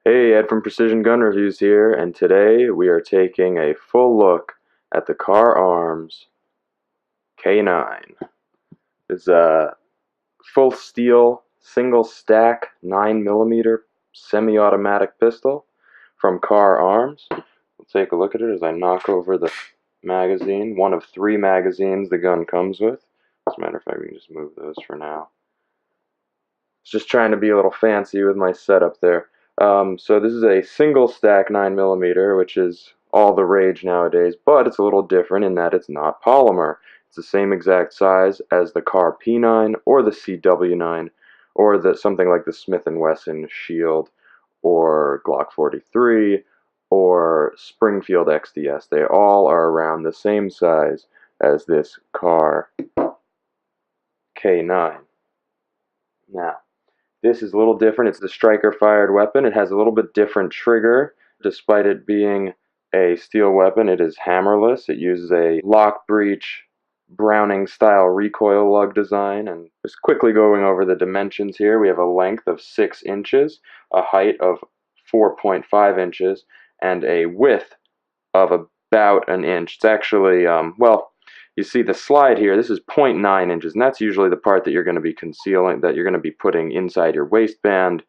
Hey, Ed from Precision Gun Reviews here, and today we are taking a full look at the Kahr Arms K9. It's a full steel, single stack 9mm semi-automatic pistol from Kahr Arms. We'll take a look at it as I knock over the magazine, one of 3 magazines the gun comes with. As a matter of fact, we can just move those for now. Just trying to be a little fancy with my setup there. So this is a single stack 9mm, which is all the rage nowadays, but it's a little different in that it's not polymer. It's the same exact size as the Kahr P9 or the CW9 or something like the Smith & Wesson Shield or Glock 43 or Springfield XDS. They all are around the same size as this Kahr K9. Now, this is a little different. It's the striker-fired weapon. It has a little bit different trigger. Despite it being a steel weapon, it is hammerless. It uses a lock breech Browning-style recoil lug design. And just quickly going over the dimensions here, we have a length of 6 inches, a height of 4.5 inches, and a width of about an inch. It's actually, well, you see the slide here, this is 0.9 inches, and that's usually the part that you're going to be concealing, that you're going to be putting inside your waistband,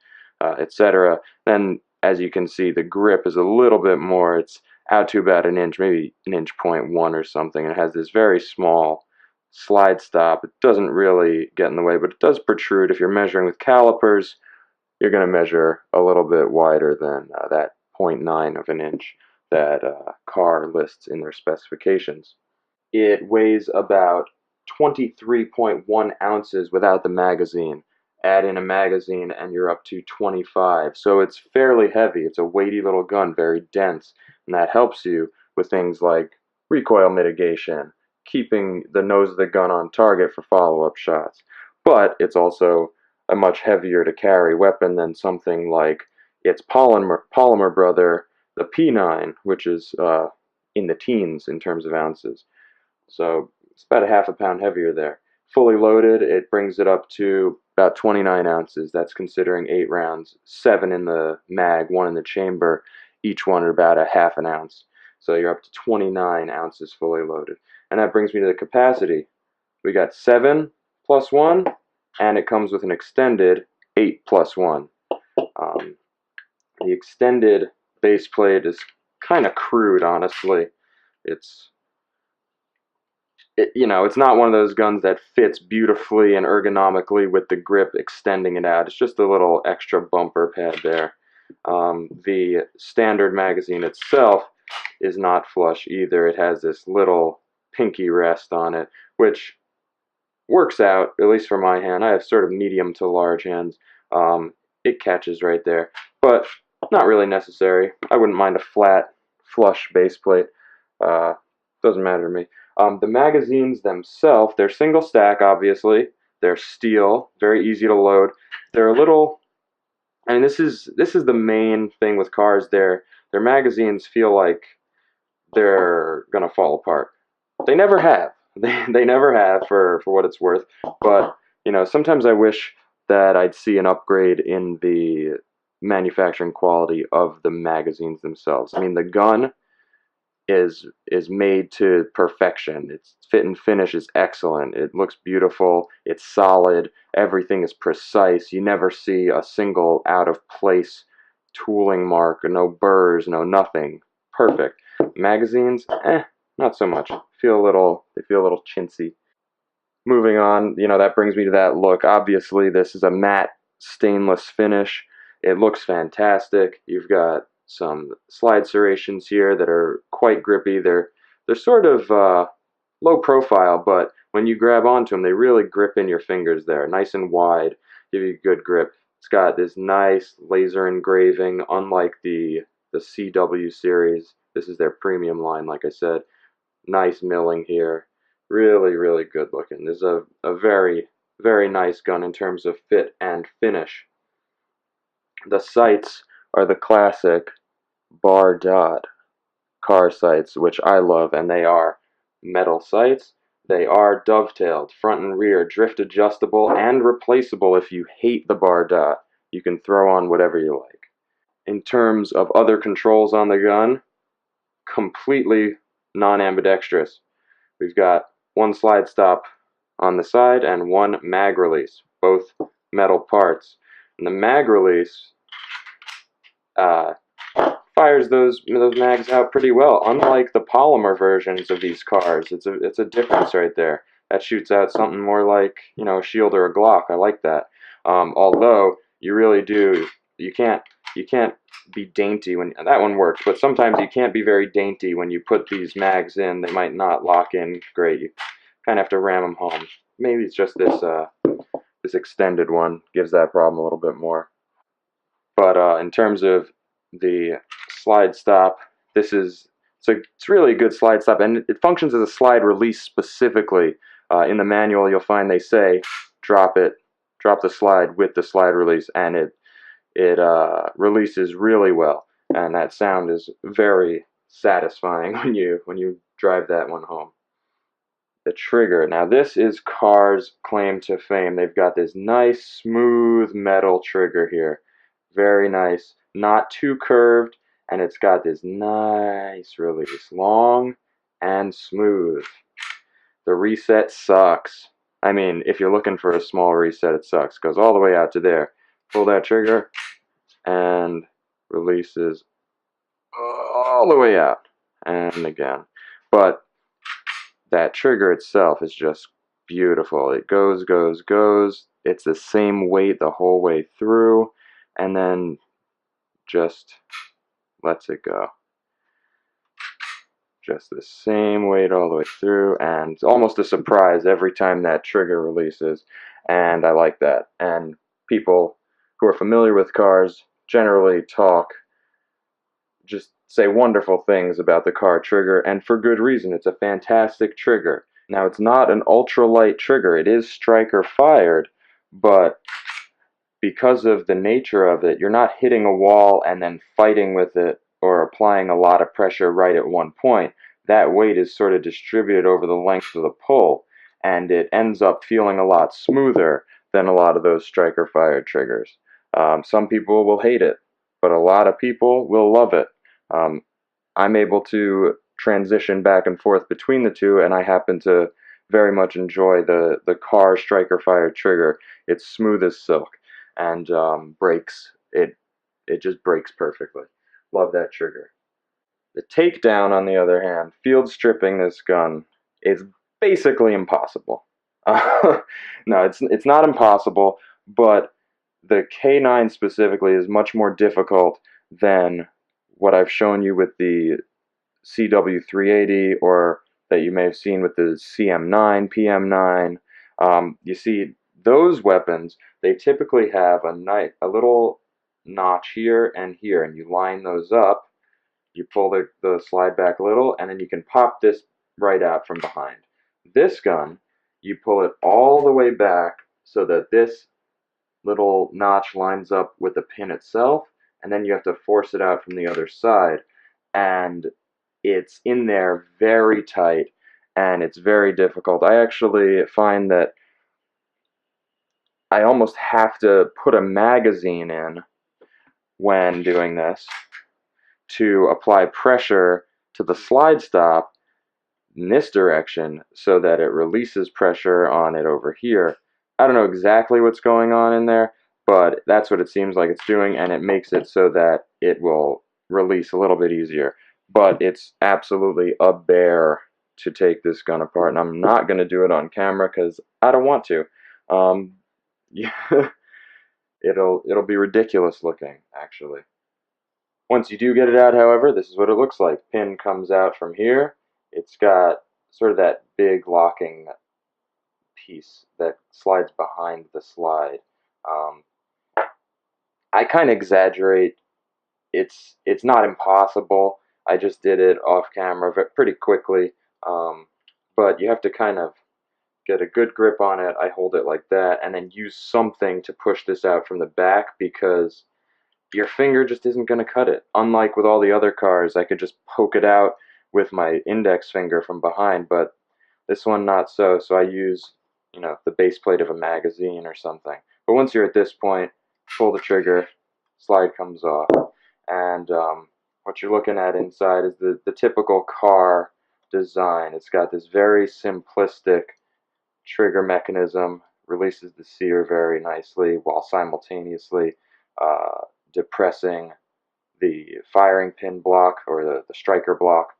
etc. Then, as you can see, the grip is a little bit more. It's out to about an inch, maybe an inch 0.1 or something. It has this very small slide stop. It doesn't really get in the way, but it does protrude. If you're measuring with calipers, you're going to measure a little bit wider than that 0.9 of an inch that Kahr lists in their specifications. It weighs about 23.1 ounces without the magazine. Add in a magazine and you're up to 25. So it's fairly heavy. It's a weighty little gun, very dense. And that helps you with things like recoil mitigation, keeping the nose of the gun on target for follow-up shots. But it's also a much heavier to carry weapon than something like its polymer brother, the P9, which is in the teens in terms of ounces. So it's about a half a pound heavier there. Fully loaded, it brings it up to about 29 ounces. That's considering 8 rounds, 7 in the mag, 1 in the chamber, each one at about a half an ounce. So you're up to 29 ounces fully loaded. And that brings me to the capacity. We got 7 plus 1, and it comes with an extended 8 plus 1. The extended base plate is kind of crude, honestly. It's not one of those guns that fits beautifully and ergonomically with the grip extending it out. It's just a little extra bumper pad there. The standard magazine itself is not flush either. It has this little pinky rest on it, which works out, at least for my hand. I have sort of medium to large hands. It catches right there, but not really necessary. I wouldn't mind a flat, flush base plate. Doesn't matter to me. The magazines themselves, they're single stack, obviously. They're steel, very easy to load. They're a little, and this is the main thing with Kahrs. Their magazines feel like they're gonna fall apart. They never have. They never have, for what it's worth. But sometimes I wish that I'd see an upgrade in the manufacturing quality of the magazines themselves. I mean, the gun is made to perfection. Its fit and finish is excellent. It looks beautiful. It's solid. Everything is precise. You never see a single out of place tooling mark, or no burrs, no nothing. Perfect. Magazines, not so much. They feel a little chintzy. Moving on, that brings me to that look. Obviously, this is a matte stainless finish. It looks fantastic. You've got some slide serrations here that are quite grippy. They're sort of low profile, but when you grab onto them, they really grip in your fingers there, nice and wide, give you good grip. It's got this nice laser engraving, unlike the CW series. This is their premium line, like I said. Nice milling here. Really, really good looking. This is a very, very nice gun in terms of fit and finish. The sights are the classic bar dot Kahr sights, which I love, and they are metal sights. They are dovetailed, front and rear, drift adjustable, and replaceable. If you hate the bar dot, you can throw on whatever you like. in terms of other controls on the gun, completely non-ambidextrous. We've got one slide stop on the side and one mag release, both metal parts. And the mag release fires those mags out pretty well. Unlike the polymer versions of these cars, it's a difference right there. That shoots out something more like, you know, a Shield or a Glock. I like that. Although you really do, you can't be dainty when that one works, but sometimes you can't be very dainty when you put these mags in. They might not lock in great. You kind of have to ram them home. Maybe it's just this extended one gives that problem a little bit more. But in terms of the slide stop, it's really a good slide stop, and it functions as a slide release specifically. In the manual, you'll find they say drop the slide with the slide release, and it releases really well, and that sound is very satisfying when you drive that one home. The trigger. Now this is Kahr's claim to fame. They've got this nice smooth metal trigger here. Very nice. Not too curved, and it's got this nice release. Long and smooth. The reset sucks. I mean, if you're looking for a small reset, it sucks. Goes all the way out to there. Pull that trigger, and releases all the way out. And again. But that trigger itself is just beautiful. It goes, goes, goes. It's the same weight the whole way through, and then just lets it go. Just the same weight all the way through, and it's almost a surprise every time that trigger releases, and I like that. And people who are familiar with cars generally just say wonderful things about the Kahr trigger, and for good reason. It's a fantastic trigger. Now, it's not an ultralight trigger. It is striker fired, but because of the nature of it, you're not hitting a wall and then fighting with it or applying a lot of pressure right at one point. That weight is sort of distributed over the length of the pull, and it ends up feeling a lot smoother than a lot of those striker fired triggers. Some people will hate it, but a lot of people will love it. I'm able to transition back and forth between the two, and I happen to very much enjoy the Kahr striker fired trigger. It's smooth as silk, and it just breaks perfectly. Love that trigger. The takedown, on the other hand, field stripping this gun is basically impossible. No, it's not impossible, but the K9 specifically is much more difficult than what I've shown you with the CW380, or that you may have seen with the CM9, PM9. You see, those weapons, they typically have a little notch here and here, and you line those up, you pull the slide back a little, and then you can pop this right out from behind. This gun, you pull it all the way back so that this little notch lines up with the pin itself, and then you have to force it out from the other side, and it's in there very tight, and it's very difficult. I actually find that I almost have to put a magazine in when doing this to apply pressure to the slide stop in this direction so that it releases pressure on it over here. I don't know exactly what's going on in there, but that's what it seems like it's doing, and it makes it so that it will release a little bit easier. But it's absolutely a bear to take this gun apart, and I'm not going to do it on camera because I don't want to. Yeah, it'll be ridiculous looking, actually. Once you do get it out, however, this is what it looks like. Pin comes out from here. It's got sort of that big locking piece that slides behind the slide. I kind of exaggerate. It's not impossible. I just did it off camera pretty quickly, but you have to kind of get a good grip on it. I hold it like that, and then use something to push this out from the back, because your finger just isn't going to cut it. Unlike with all the other cars, I could just poke it out with my index finger from behind, but this one not so. So I use, the base plate of a magazine or something. But once you're at this point, pull the trigger, slide comes off, And what you're looking at inside is the typical Kahr design. It's got this very simplistic trigger mechanism, releases the sear very nicely while simultaneously depressing the firing pin block or the striker block.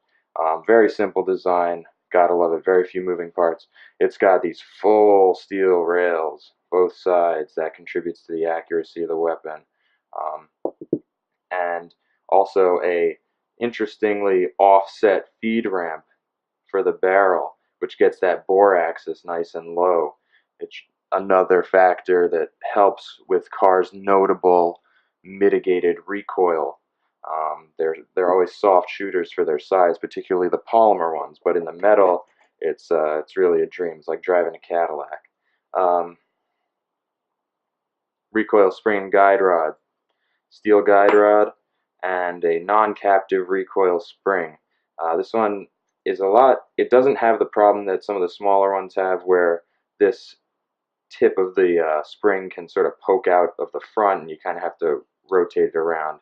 Very simple design, gotta love it, very few moving parts. It's got these full steel rails, both sides, that contributes to the accuracy of the weapon. Um, and also a interestingly offset feed ramp for the barrel, which gets that bore axis nice and low. It's another factor that helps with cars' notable mitigated recoil. They're always soft shooters for their size, particularly the polymer ones, but in the metal, it's really a dream. It's like driving a Cadillac. Um, Recoil spring guide rod, steel guide rod, and a non-captive recoil spring. This one is it doesn't have the problem that some of the smaller ones have where this tip of the spring can sort of poke out of the front and you kind of have to rotate it around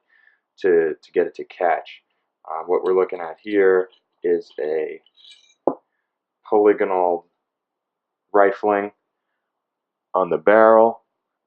to get it to catch. What we're looking at here is a polygonal rifling on the barrel,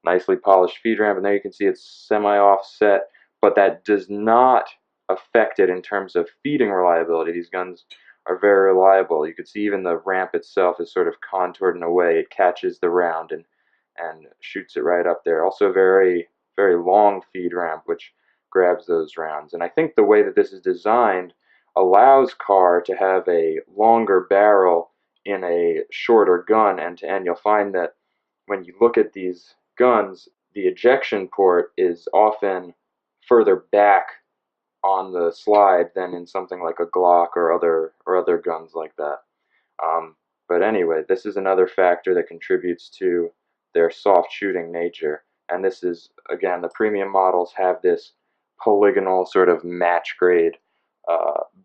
nicely polished feed ramp, and there you can see it's semi-offset, but that does not affect it in terms of feeding reliability. These guns are very reliable. You can see even the ramp itself is sort of contoured in a way it catches the round and shoots it right up there. Also very, very long feed ramp, which grabs those rounds. And I think the way that this is designed allows Kahr to have a longer barrel in a shorter gun end to end. You'll find that when you look at these guns, the ejection port is often further back on the slide than in something like a Glock or other guns like that. But anyway, this is another factor that contributes to their soft shooting nature. And this is, again, the premium models have this polygonal sort of match grade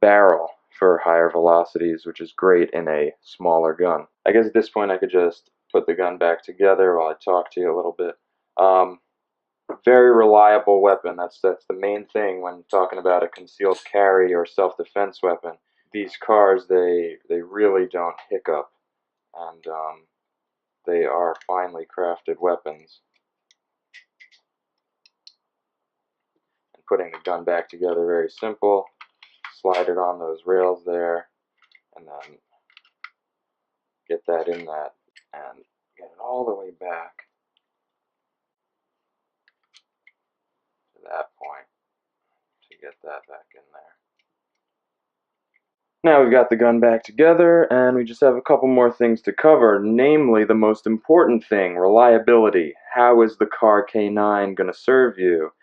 barrel for higher velocities, which is great in a smaller gun. I guess at this point I could just put the gun back together while I talk to you a little bit. Very reliable weapon. That's the main thing when talking about a concealed carry or self-defense weapon. These cars, they really don't hiccup, and they are finely crafted weapons. And putting the gun back together, very simple. Slide it on those rails there, and then get that in that, and get it all the way back to that point to get that back in there. Now we've got the gun back together, and we just have a couple more things to cover, namely the most important thing, reliability. How is the Kahr K9 going to serve you?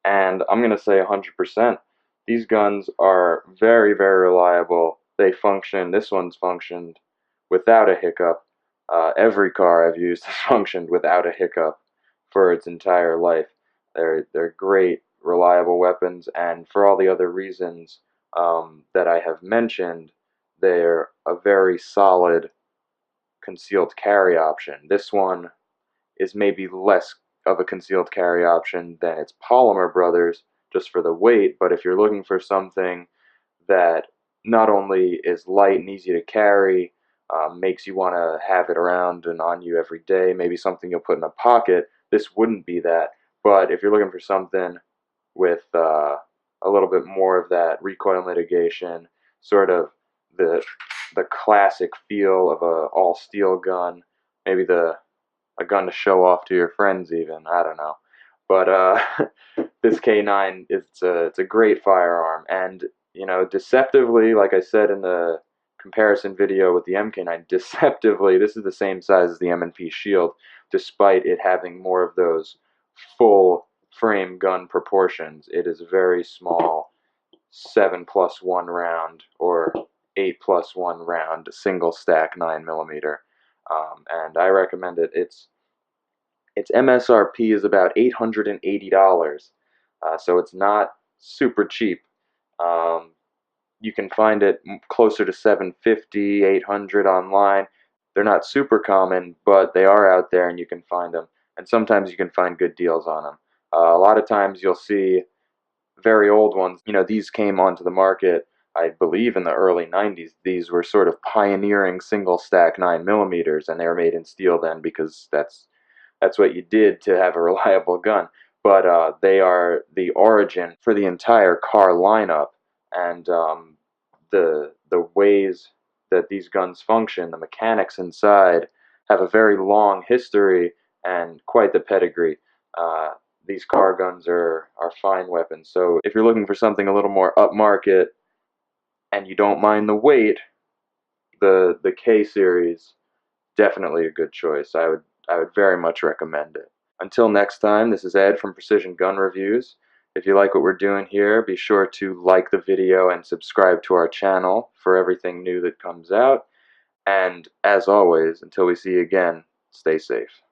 And I'm going to say 100%. These guns are very, very reliable. They function, this one's functioned without a hiccup. Every car I've used has functioned without a hiccup for its entire life. They're great, reliable weapons, and for all the other reasons that I have mentioned, they're a very solid concealed carry option. This one is maybe less of a concealed carry option than its polymer brothers, just for the weight, but if you're looking for something that not only is light and easy to carry, makes you want to have it around and on you every day, maybe something you'll put in a pocket, this wouldn't be that. But if you're looking for something with a little bit more of that recoil mitigation, sort of the classic feel of a all steel gun, maybe a gun to show off to your friends even, I don't know. But this K9, it's a great firearm, and you know, deceptively, like I said in the comparison video with the MK9, deceptively, this is the same size as the M&P Shield, despite it having more of those full frame gun proportions. It is a very small 7+1 round or 8+1 round single stack 9mm, and I recommend it. Its MSRP is about $880, so it's not super cheap. You can find it closer to $750, $800 online. They're not super common, but they are out there and you can find them. And sometimes you can find good deals on them. A lot of times you'll see very old ones. You know, these came onto the market, I believe, in the early 90s. These were sort of pioneering single stack 9mm, and they were made in steel then because that's what you did to have a reliable gun. But they are the origin for the entire Kahr lineup, and the ways that these guns function, the mechanics inside, have a very long history and quite the pedigree. Uh, these Kahr guns are fine weapons. So if you're looking for something a little more upmarket and you don't mind the weight, the K series definitely a good choice. I would very much recommend it. Until next time, this is Ed from Precision Gun Reviews. If you like what we're doing here, be sure to like the video and subscribe to our channel for everything new that comes out. And as always, until we see you again, stay safe.